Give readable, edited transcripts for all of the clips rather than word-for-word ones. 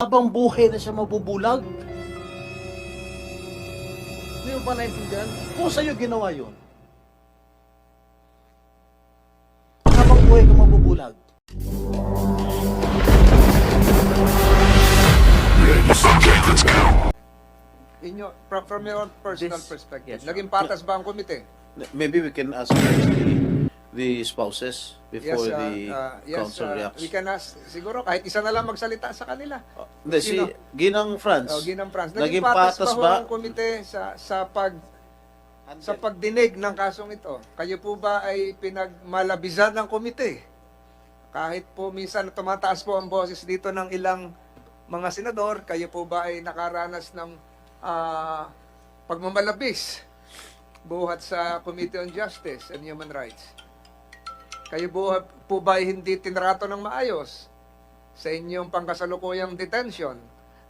Habang buhay na siya mabubulag. Hindi mo ba naintindihan? Kung sa'yo ginawa yun, habang buhay ka mabubulag. From your own personal This- perspective, yes. naging patas ba ang komite? Maybe we can ask first the spouses before the council reacts. We can ask, siguro kahit isa na lang magsalita sa kanila. Hindi, si Sino? Ginang Franz. Ginang France. Naging Naging patas patas ba ho ba? ang komite sa pagdinig ng kasong ito? Kayo po ba ay pinagmalabisan ng komite? Kahit po minsan tumataas po ang boses dito ng ilang mga senador, kayo po ba ay nakaranas ng pagmamalabis buhat sa Committee on Justice and Human Rights? Kayo po ba ay hindi tinrato ng maayos sa inyong pangkasalukuyang detention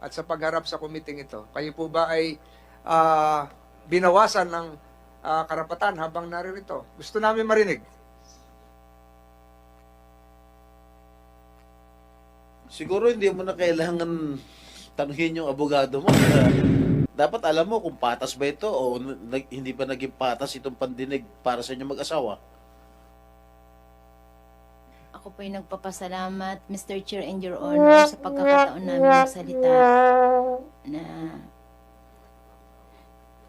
at sa pagharap sa committee ito? Kayo po ba ay binawasan ng karapatan habang naririto? Gusto namin marinig. Siguro hindi mo na kailangan tanungin yung abogado mo. Dapat alam mo kung patas ba ito o hindi pa naging patas itong pandinig para sa inyong mag-asawa. Ako po ay nagpapasalamat, Mr. Chair and Your Honor, sa pagkakataon namin magsalita na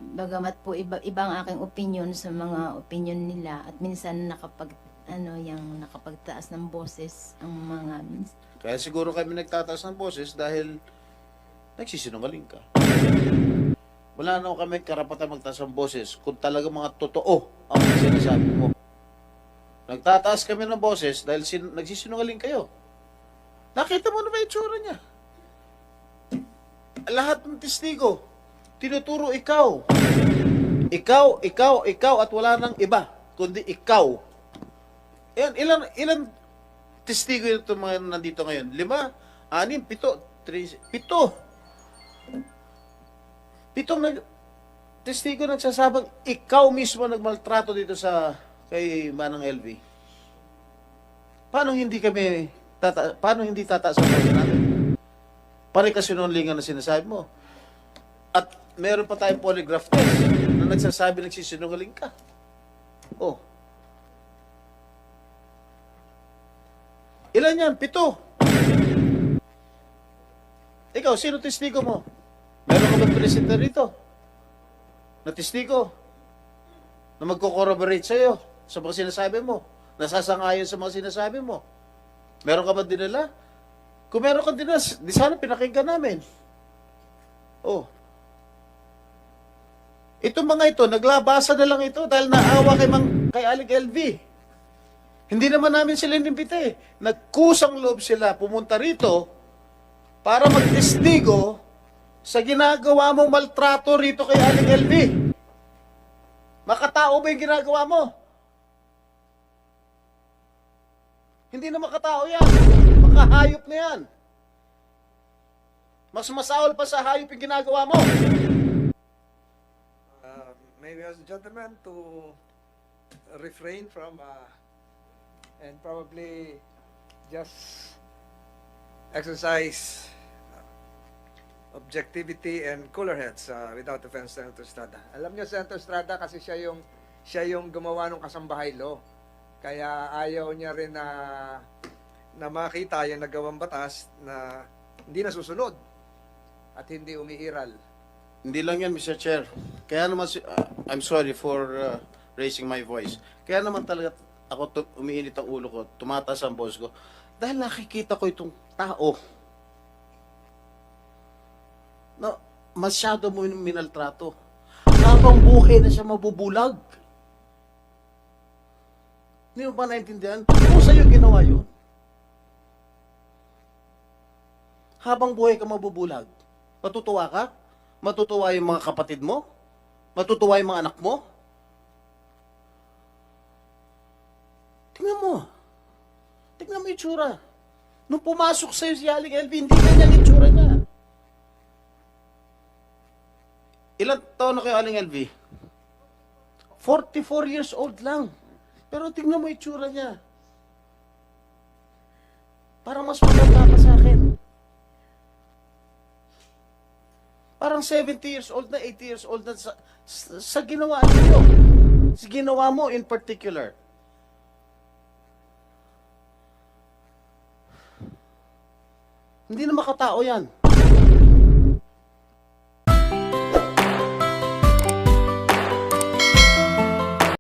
bagamat po ibang aking opinion sa mga opinion nila at minsan nakapagtaas ng boses ang mga Kaya siguro kami nagtataas ng boses dahil nagsisinungaling ka. Wala na kami karapatan magtaas ng boses kung talaga mga totoo ang sinasabi mo. Nagtataas kami ng boses dahil nagsisinungaling kayo. Nakita mo na ba yung tsura niya? Lahat ng testigo, tinuturo ikaw. Ikaw, at wala nang iba, kundi ikaw. Ilan testigo ito mga nandito ngayon? 5, 6, 7, 7. Testigo nagsasabang ikaw mismo nagmaltrato dito kay Manang LV. Paano hindi tataas ang boses natin? Pare kasinungalingan na sinasabi mo. At meron pa tayong polygraph test na nagsasabi nagsisinungaling ka. Oh. Ilan yan? 7. Ikaw, sino testigo mo? Meron ka ba presenter rito? Na testigo? Na magko-corroborate sa'yo sa mga sinasabi mo? Nasasangayon sa mga sinasabi mo? Meron ka ba dinala? Kung meron ka dinala, di sana pinakinggan namin. Oh. Itong mga ito, naglabasa na lang ito dahil naawa kay Aling LV. Hindi naman namin sila inimbita eh. Nagkusang loob sila pumunta rito para magtestigo sa ginagawa mong maltrato rito kay Aling LV. Makatao ba yung ginagawa mo? Hindi na makatao yan. Makahayop na yan. Mas masaol pa sa hayop yung ginagawa mo. May we ask the gentleman to refrain from and probably just exercise objectivity and cooler heads without offense, Senator Estrada. Alam niyo, Senator Estrada, kasi siya yung gumawa ng kasambahay law. Kaya ayaw niya rin na makita yung nagawang batas na hindi nasusunod at hindi umiiral. Hindi lang yan, Mr. Chair. Kaya naman, I'm sorry for raising my voice. Kaya naman talaga ako umiinit ang ulo ko, tumataas ang boses ko, dahil nakikita ko itong tao na masyado mo minaltrato. Habang buhay na siya mabubulag. Hindi mo ba naintindihan? Kung sa'yo ginawa yun, habang buhay ka mabubulag, matutuwa ka? Matutuwa yung mga kapatid mo? Matutuwa yung mga anak mo? Tingnan mo. Tingnan mo yung itsura. Nung pumasok sa'yo si Aling LV, hindi ganyan yung itsura niya. Ilan taon na kayo, Aling LV? 44 years old lang. Pero tingnan mo yung itsura niya. Parang mas maganda pa sa akin. Parang 70 years old na, 80 years old na sa ginawa niyo. Sa ginawa mo in particular. Hindi na makatao yan.